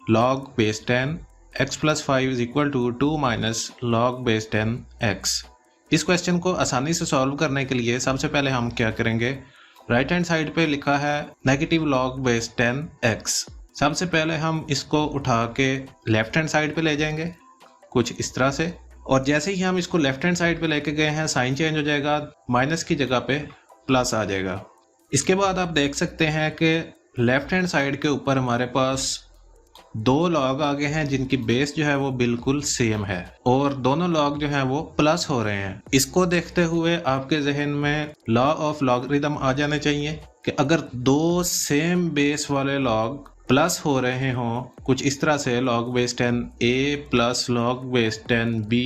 log base 10 x plus 5 is equal to 2 minus log base 10 x। इस question को आसानी से सॉल्व करने के लिए सबसे पहले हम क्या करेंगे, राइट हैंड साइड पे लिखा है नेगेटिव log base 10 x। सबसे पहले हम इसको उठा के लेफ्ट हैंड साइड पे ले जाएंगे कुछ इस तरह से, और जैसे ही हम इसको लेफ्ट हैंड साइड पे लेके गए हैं साइन चेंज हो जाएगा, माइनस की जगह पे प्लस आ जाएगा। इसके बाद आप देख सकते हैं कि लेफ्ट हैंड साइड के ऊपर हमारे पास दो लॉग आ गए हैं जिनकी बेस जो है वो बिल्कुल सेम है और दोनों लॉग जो है वो प्लस हो रहे हैं। इसको देखते हुए आपके जहन में लॉ ऑफ लॉगरिथम आ जाने चाहिए कि अगर दो सेम बेस वाले लॉग प्लस हो रहे हों कुछ इस तरह से, log base 10 a plus log base 10 b,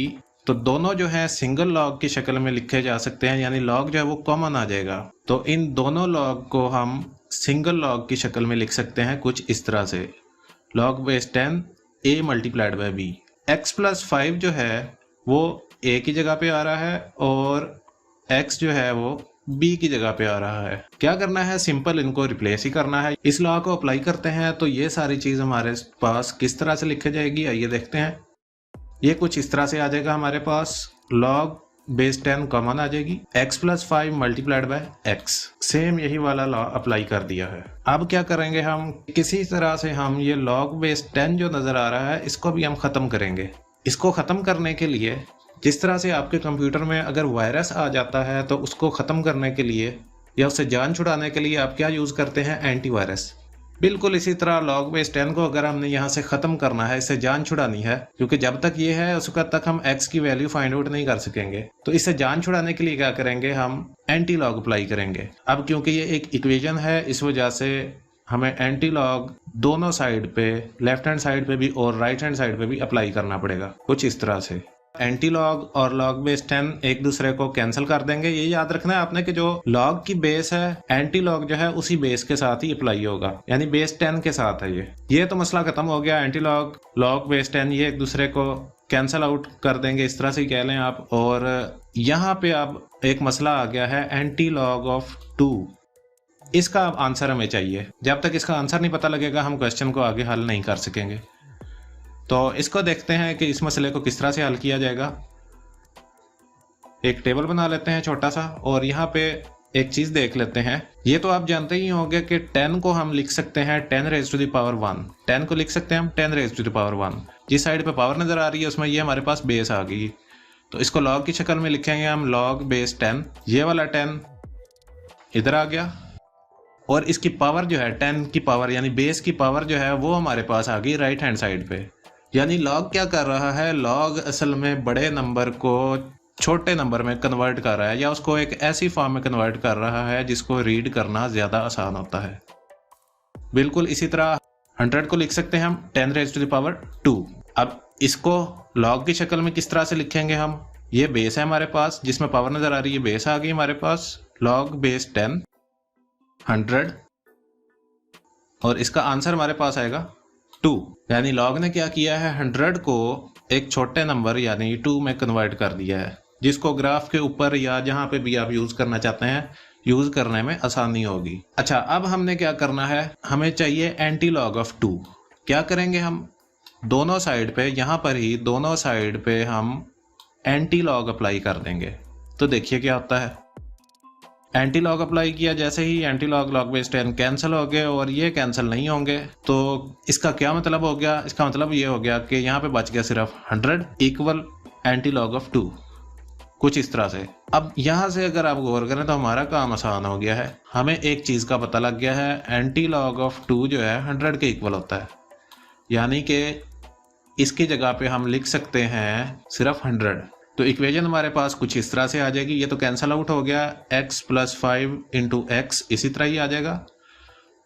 तो दोनों जो है सिंगल लॉग की शक्ल में लिखे जा सकते हैं, यानी लॉग जो है वो कॉमन आ जाएगा। तो इन दोनों लॉग को हम सिंगल लॉग की शक्ल में लिख सकते हैं कुछ इस तरह से, log base 10 a multiplied by b। x plus 5 जो है वो a की जगह पे आ रहा है और x जो है वो b की जगह पे आ रहा है। क्या करना है, सिंपल इनको रिप्लेस ही करना है। इस लॉ को अप्लाई करते हैं तो ये सारी चीज हमारे पास किस तरह से लिखी जाएगी, आइए देखते हैं। ये कुछ इस तरह से आ जाएगा हमारे पास, log base 10 कॉमन आ जाएगी, x plus 5 multiplied bye x। Same यही वाला लॉ अप्लाई कर दिया है। अब क्या करेंगे, हम किसी तरह से हम ये log base 10 जो नजर आ रहा है इसको भी हम खत्म करेंगे। इसको खत्म करने के लिए जिस तरह से आपके कंप्यूटर में अगर वायरस आ जाता है तो उसको ख़त्म करने के लिए या उससे जान छुड़ाने के लिए आप क्या यूज़ करते हैं, एंटीवायरस। बिल्कुल इसी तरह log base 10 को अगर हमने यहाँ से ख़त्म करना है, इससे जान छुड़ानी है, क्योंकि जब तक ये है उसका तक हम x की वैल्यू फाइंड आउट नहीं कर सकेंगे। तो इससे जान छुड़ाने के लिए क्या करेंगे, हम एंटी लॉग अप्लाई करेंगे। अब क्योंकि ये एक इक्वेशन है इस वजह से हमें एंटी लॉग दोनों साइड पे, लेफ्ट हैंड साइड पे भी और राइट हैंड साइड पे भी अप्लाई करना पड़ेगा कुछ इस तरह से। एंटी लॉग और log base 10 एक दूसरे को कैंसिल कर देंगे। ये याद रखना है आपने कि जो log की बेस है एंटी लॉग जो है उसी बेस के साथ ही अप्लाई होगा, यानी बेस 10 के साथ है ये तो मसला खत्म हो गया। एंटी लॉग log base 10 ये एक दूसरे को कैंसिल आउट कर देंगे, इस तरह से कह लें आप। और यहाँ पे अब एक मसला आ गया है एंटी लॉग ऑफ 2। इसका अब आंसर हमें चाहिए। जब तक इसका आंसर नहीं पता लगेगा हम क्वेश्चन को आगे हल नहीं कर सकेंगे। तो इसको देखते हैं कि इस मसले को किस तरह से हल किया जाएगा। एक टेबल बना लेते हैं छोटा सा और यहाँ पे एक चीज देख लेते हैं। ये तो आप जानते ही होंगे कि 10 को हम लिख सकते हैं 10 raised to the power 1। 10 को लिख सकते हैं हम 10 raised to the power 1। जिस साइड पे पावर नजर आ रही है उसमें ये हमारे पास बेस आ गई, तो इसको log की शक्ल में लिखेंगे हम log base 10। ये वाला 10 इधर आ गया और इसकी पावर जो है 10 की पावर यानी बेस की पावर जो है वो हमारे पास आ गई राइट हैंड साइड पे। यानी log क्या कर रहा है, log असल में बड़े नंबर को छोटे नंबर में कन्वर्ट कर रहा है या उसको एक ऐसी फॉर्म में कन्वर्ट कर रहा है जिसको रीड करना ज़्यादा आसान होता है। बिल्कुल इसी तरह 100 को लिख सकते हैं हम 10 raised to the power 2। अब इसको log की शक्ल में किस तरह से लिखेंगे हम, ये बेस है हमारे पास जिसमें पावर नज़र आ रही है, बेस आ गई हमारे पास, log base 10 100 और इसका आंसर हमारे पास आएगा 2। यानी log ने क्या किया है, 100 को एक छोटे नंबर यानी 2 में कन्वर्ट कर दिया है, जिसको ग्राफ के ऊपर या जहां पे भी आप यूज करना चाहते हैं यूज करने में आसानी होगी। अच्छा, अब हमने क्या करना है, हमें चाहिए एंटी लॉग ऑफ 2। क्या करेंगे हम, दोनों साइड पे, यहाँ पर ही दोनों साइड पे हम एंटी लॉग अप्लाई कर देंगे। तो देखिए क्या होता है, एंटी लॉग अप्लाई किया, जैसे ही anti log log base 10 cancel हो गए और ये कैंसिल नहीं होंगे, तो इसका क्या मतलब हो गया, इसका मतलब ये हो गया कि यहाँ पे बच गया सिर्फ 100 इक्वल एंटी लॉग ऑफ 2, कुछ इस तरह से। अब यहाँ से अगर आप गौर करें तो हमारा काम आसान हो गया है। हमें एक चीज़ का पता लग गया है, एंटी लॉग ऑफ 2 जो है 100 के इक्वल होता है, यानी कि इसकी जगह पे हम लिख सकते हैं सिर्फ 100। तो इक्वेशन हमारे पास कुछ इस तरह से आ जाएगी। ये तो कैंसिल आउट हो गया, x प्लस 5 इंटू एक्स इसी तरह ही आ जाएगा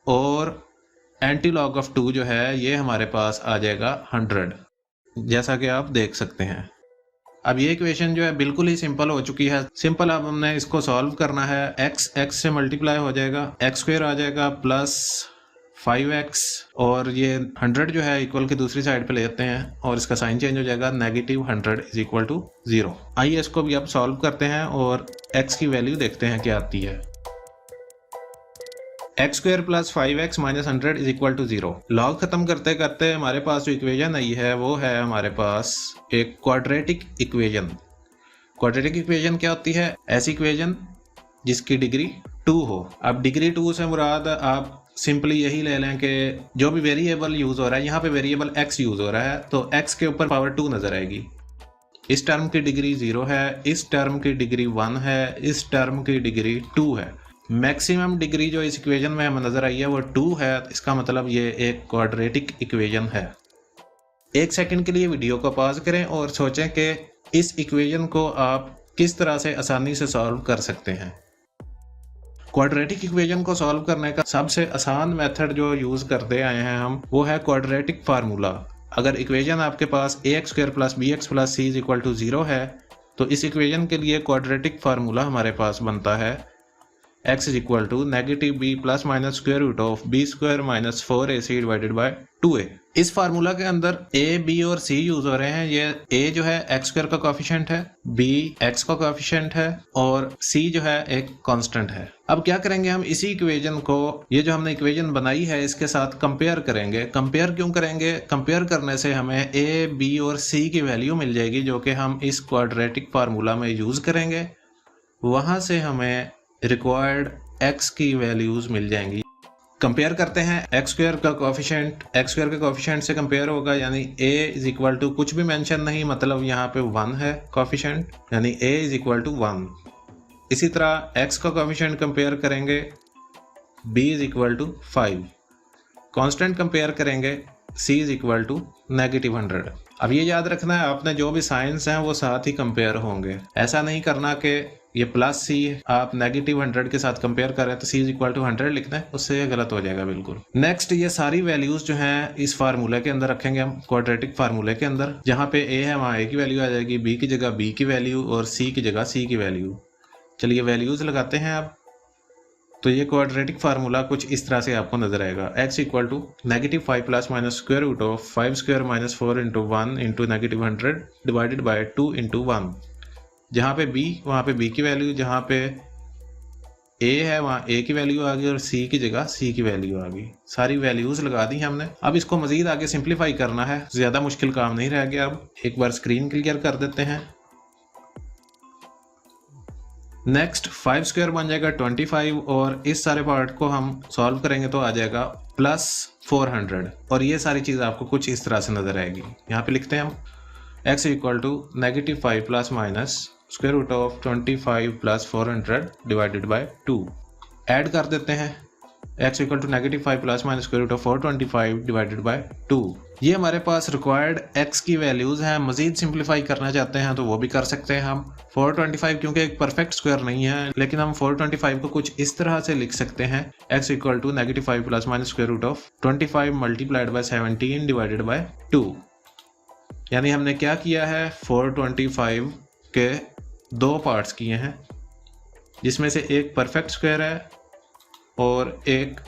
और एंटी लॉग ऑफ 2 जो है ये हमारे पास आ जाएगा 100, जैसा कि आप देख सकते हैं। अब ये इक्वेशन जो है बिल्कुल ही सिंपल हो चुकी है। सिंपल अब हमने इसको सॉल्व करना है। x से मल्टीप्लाई हो जाएगा, x स्क्वायर आ जाएगा प्लस 5x और ये 100 जो है इक्वल की दूसरी साइड पे ले जाते हैं और इसका साइन चेंज हो जाएगा, -100 इज इक्वल टू 0। आइए इसको भी अब सॉल्व करते हैं और x की वैल्यू देखते हैं क्या आती है। X square plus 5x minus 100 is equal to 0। Log खत्म करते करते हमारे पास जो इक्वेशन आई है वो है हमारे पास एक क्वाड्रेटिक इक्वेशन। क्वाड्रेटिक इक्वेशन क्या होती है? ऐसी इक्वेशन जिसकी डिग्री 2 हो। अब डिग्री 2 से मुराद आप सिंपली यही ले लें कि जो भी वेरिएबल यूज हो रहा है, यहाँ पे वेरिएबल x यूज हो रहा है तो x के ऊपर पावर 2 नजर आएगी। इस टर्म की डिग्री 0 है, इस टर्म की डिग्री 1 है, इस टर्म की डिग्री 2 है। मैक्सिमम डिग्री जो इस इक्वेशन में हमें नजर आई है वो 2 है। इसका मतलब ये एक क्वाड्रेटिक इक्वेशन है। एक सेकंड के लिए वीडियो को पॉज करें और सोचें कि इस इक्वेशन को आप किस तरह से आसानी से सॉल्व कर सकते हैं। क्वाड्रेटिक इक्वेशन को सॉल्व करने का सबसे आसान मेथड जो यूज करते आए हैं हम, वो है क्वाड्रेटिक फार्मूला। अगर इक्वेशन आपके पास ax square plus bx plus c is equal to 0 है तो इस इक्वेशन के लिए क्वाड्रेटिक फार्मूला हमारे पास बनता है x is equal to negative b plus minus square root of b square minus 4ac divided by 2a। इस फार्मूला के अंदर a, b और c यूज हो रहे हैं। ये a जो है x स्क्वायर का कोएफिशिएंट है, b x का कोएफिशिएंट है और c जो है एक कांस्टेंट है। अब क्या करेंगे हम इसी इक्वेशन को, ये जो हमने इक्वेशन बनाई है इसके साथ कंपेयर करेंगे। कंपेयर क्यों करेंगे? कंपेयर करने से हमें a, b और c की वैल्यू मिल जाएगी जो कि हम इस क्वाड्रेटिक फार्मूला में यूज करेंगे। वहां से हमें रिक्वायर्ड x की वैल्यूज मिल जाएंगी। कंपेयर करते हैं एक्स स्क्वायर का कोएफिशिएंट, एक्स स्क्वायर के कोएफिशिएंट से कंपेयर होगा, यानी a इज इक्वल टू कुछ भी मेंशन नहीं, मतलब यहाँ पे 1 है कोएफिशिएंट, यानी a इज इक्वल टू 1। इसी तरह x का कोएफिशिएंट कंपेयर करेंगे, b is equal to 5। Constant compare करेंगे, c is equal to negative 100। अब ये याद रखना है आपने जो भी साइंस हैं वो साथ ही कंपेयर होंगे। ऐसा नहीं करना कि ये प्लस सी आप नेगेटिव 100 के साथ कंपेयर कर रहे हैं तो सी इज इक्वल टू 100 लिखना है, उससे ये गलत हो जाएगा बिल्कुल। नेक्स्ट ये सारी वैल्यूज जो हैं इस फार्मूले के अंदर रखेंगे हम, क्वाड्रेटिक फार्मूले के अंदर। जहाँ पे ए है वहाँ ए की वैल्यू आ जाएगी, बी की जगह बी की वैल्यू और सी की जगह सी की वैल्यू। चलिए वैल्यूज लगाते हैं अब। तो ये क्वाड्रेटिक फार्मूला कुछ इस तरह से आपको नजर आएगा। x equal to negative 5 plus minus square root of 5 square minus 4 into 1 into negative 100 divided by 2 into 1। जहाँ पे b वहाँ पे b की वैल्यू, जहाँ पे a है वहाँ a की वैल्यू आ गई और c की जगह c की वैल्यू आ गई। सारी वैल्यूज लगा दी हमने। अब इसको मजीद आगे सिंप्लीफाई करना है, ज्यादा मुश्किल काम नहीं रह गया। अब एक बार स्क्रीन क्लियर कर देते हैं। नेक्स्ट 5 स्क्वायर बन जाएगा 25 और इस सारे पार्ट को हम सॉल्व करेंगे तो आ जाएगा प्लस 400 और ये सारी चीज़ आपको कुछ इस तरह से नजर आएगी। यहाँ पे लिखते हैं हम x equal to negative 5 plus minus square root of 25 plus 400 divided by 2। Add कर देते हैं x equal to negative 5 plus minus square root of 425 divided by 2। ये हमारे पास रिक्वायर्ड x की वैल्यूज हैं। मजीद सिंप्लीफाई करना चाहते हैं तो वो भी कर सकते हैं हम। 425 क्योंकि एक परफेक्ट स्क्वायर नहीं है, लेकिन हम 425 को कुछ इस तरह से लिख सकते हैं x equal to negative 5 plus minus square root of 25 multiplied by 17 divided by 2। यानी हमने क्या किया है, 425 के दो पार्ट्स किए हैं जिसमें से एक परफेक्ट स्क्वायर है और एक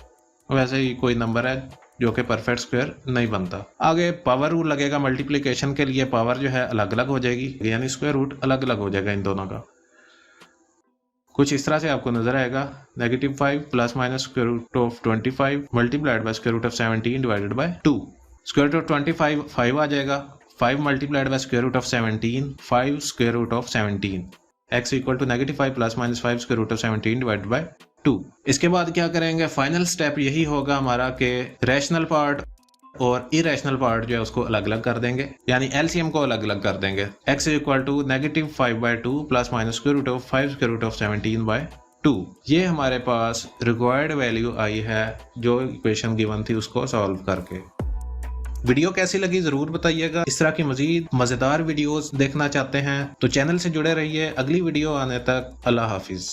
वैसे ही कोई नंबर है जो कि परफेक्ट स्क्वायर नहीं बनता। आगे पावर रूल लगेगा मल्टीप्लिकेशन के लिए, पावर जो है अलग अलग हो जाएगी, यानी स्क्वायर रूट अलग अलग हो जाएगा इन दोनों का। कुछ इस तरह से आपको नजर आएगा negative 5 plus minus square root of 25 multiplied by square root of 17 divided by 2। Square root of 25 5 आ जाएगा, 5 multiplied by square root of 17 5 square root of 17। x equal to negative 5 plus minus 5 square root of 17 divided by 2। इसके बाद क्या करेंगे, final step यही होगा हमारा कि रैशनल पार्ट और इरेशनल पार्ट जो है उसको अलग अलग कर देंगे, यानी एलसीएम को अलग अलग कर देंगे। x equal to negative 5 by 2 plus minus square root of 5 square root of 17 by 2। ये हमारे पास रिक्वायर्ड वैल्यू आई है जो इक्वेशन गिवन थी उसको सॉल्व करके। वीडियो कैसी लगी जरूर बताइएगा। इस तरह की मजीद मजेदार वीडियोस देखना चाहते हैं तो चैनल से जुड़े रहिए। अगली वीडियो आने तक अल्लाह हाफिज।